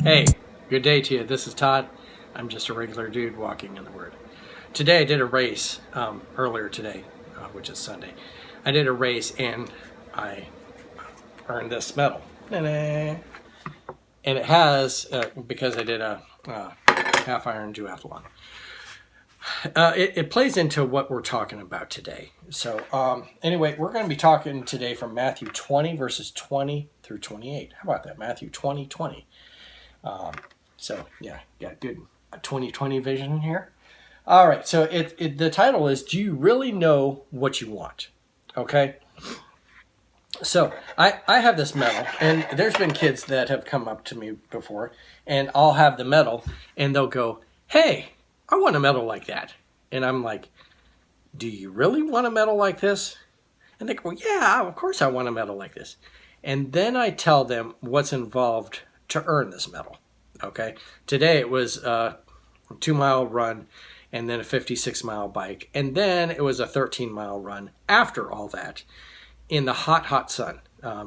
Hey, good day to you. This is Todd. I'm just a regular dude walking in the Word. Today I did a race earlier today, which is Sunday. I did a race and I earned this medal. And it has, because I did a half Iron duathlon. It plays into what we're talking about today. So anyway, we're going to be talking today from Matthew 20, verses 20 through 28. How about that? Matthew 20, 20. So yeah, got good 2020 vision here. All right, so the title is, Do You Really Know What You Want? Okay. So I have this medal, and there's been kids that have come up to me before, and I'll have the medal, and they'll go, hey, I want a medal like that. And I'm like, do you really want a medal like this? And they go, yeah, of course I want a medal like this. And then I tell them what's involved to earn this medal. Okay. Today it was a 2-mile run and then a 56-mile bike. And then it was a 13-mile run after all that in the hot sun.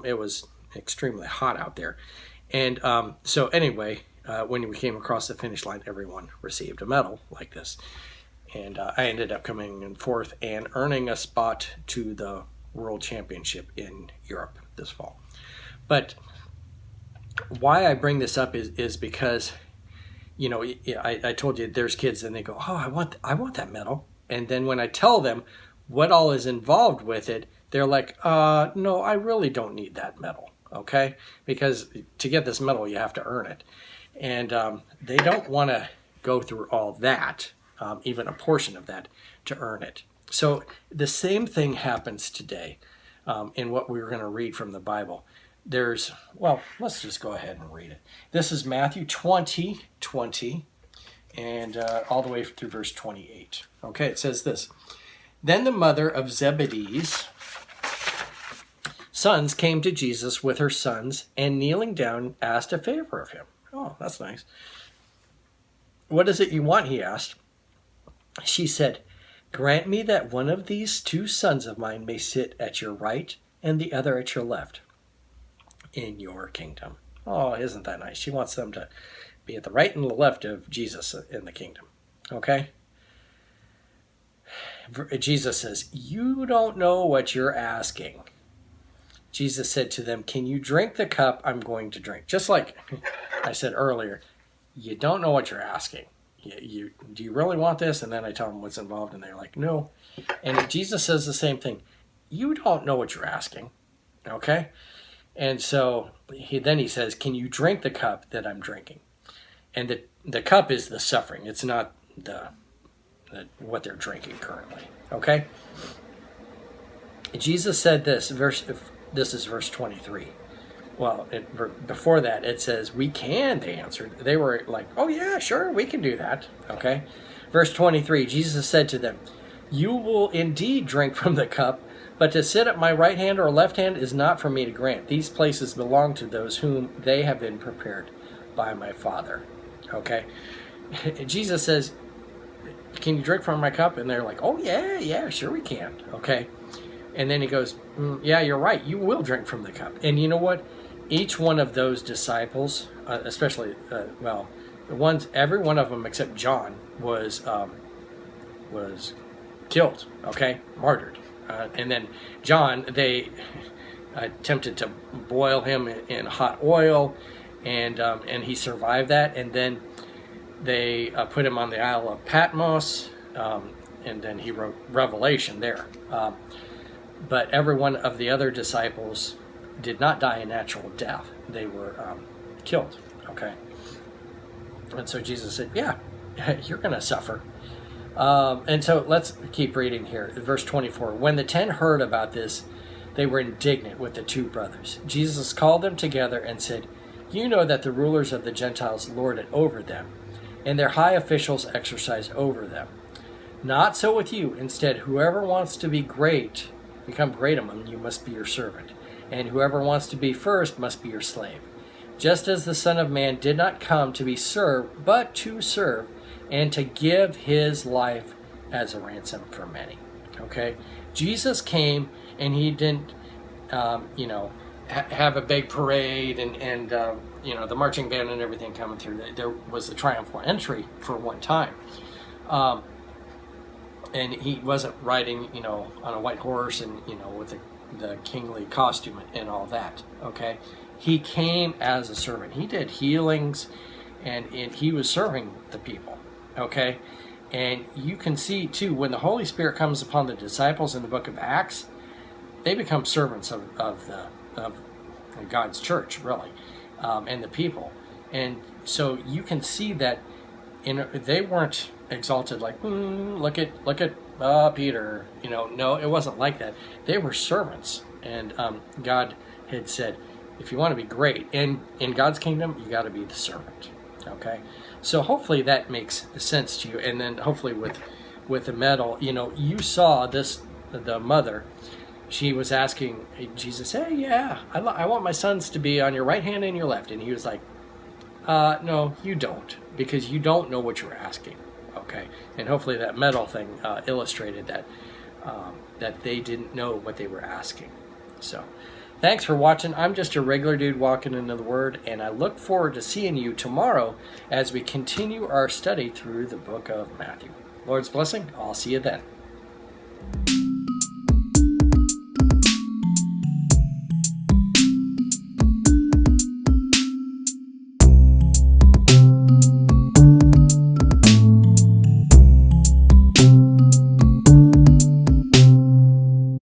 It was extremely hot out there. And so anyway, when we came across the finish line, everyone received a medal like this. And I ended up coming in fourth and earning a spot to the World Championship in Europe this fall. But why I bring this up is because, you know, I told you there's kids and they go, oh, I want that medal. And then when I tell them what all is involved with it, they're like, no, I really don't need that medal. Okay. Because to get this medal, you have to earn it. And they don't want to go through all that, even a portion of that, to earn it. So the same thing happens today in what we're going to read from the Bible. Let's just go ahead and read it. This is Matthew 20, 20, and all the way through verse 28. Okay, it says this. Then the mother of Zebedee's sons came to Jesus with her sons, and kneeling down, asked a favor of him. Oh, that's nice. What is it you want? He asked. She said, grant me that one of these 2 sons of mine may sit at your right and the other at your left in your kingdom. Oh, isn't that nice? She wants them to be at the right and the left of Jesus in the kingdom. Okay? Jesus says, you don't know what you're asking. Jesus said to them, can you drink the cup I'm going to drink? Just like I said earlier, you don't know what you're asking. Do you really want this? And then I tell them what's involved, and they're like, no. And Jesus says the same thing. You don't know what you're asking. Okay? And so he says, can you drink the cup that I'm drinking? And the cup is the suffering. It's not what they're drinking currently. Okay? Jesus said this. This is verse 23. Well, before that, it says, we can, they answered. They were like, oh yeah, sure, we can do that. Okay? Verse 23, Jesus said to them, you will indeed drink from the cup, but to sit at my right hand or left hand is not for me to grant. These places belong to those whom they have been prepared by my Father. Okay? Jesus says, can you drink from my cup? And they're like, oh yeah, sure we can. Okay? And then he goes, yeah, you're right. You will drink from the cup. And you know what? Each one of those disciples, especially, every one of them except John was killed, okay, martyred. And then John, they attempted to boil him in hot oil, and he survived that. And then they put him on the Isle of Patmos, and then he wrote Revelation there. But every one of the other disciples did not die a natural death. They were killed, okay? And so Jesus said, yeah, you're going to suffer. And so let's keep reading here. Verse 24, when the 10 heard about this, they were indignant with the 2 brothers. Jesus called them together and said, you know that the rulers of the Gentiles lord it over them, and their high officials exercise over them. Not so with you. Instead, whoever wants to become great among you must be your servant, and whoever wants to be first must be your slave. Just as the Son of Man did not come to be served, but to serve, and to give his life as a ransom for many. Okay? Jesus came, and he didn't, have a big parade and you know, the marching band and everything coming through. There was a triumphal entry for one time. And he wasn't riding, you know, on a white horse and, you know, with the kingly costume and all that, okay? He came as a servant. He did healings, and he was serving the people, okay? And you can see, too, when the Holy Spirit comes upon the disciples in the book of Acts, they become servants of God's church, really, and the people. And so you can see that they weren't exalted like, look at Peter. You know, no, it wasn't like that. They were servants, and God had said, if you want to be great in God's kingdom, you got to be the servant. Okay, so hopefully that makes sense to you. And then hopefully with the medal, you know, you saw this, the mother. She was asking Jesus, hey, yeah, I want my sons to be on your right hand and your left. And he was like, no, you don't, because you don't know what you're asking. Okay, and hopefully that medal thing illustrated that that they didn't know what they were asking. So thanks for watching. I'm just a regular dude walking into the Word, and I look forward to seeing you tomorrow as we continue our study through the book of Matthew. Lord's blessing. I'll see you then.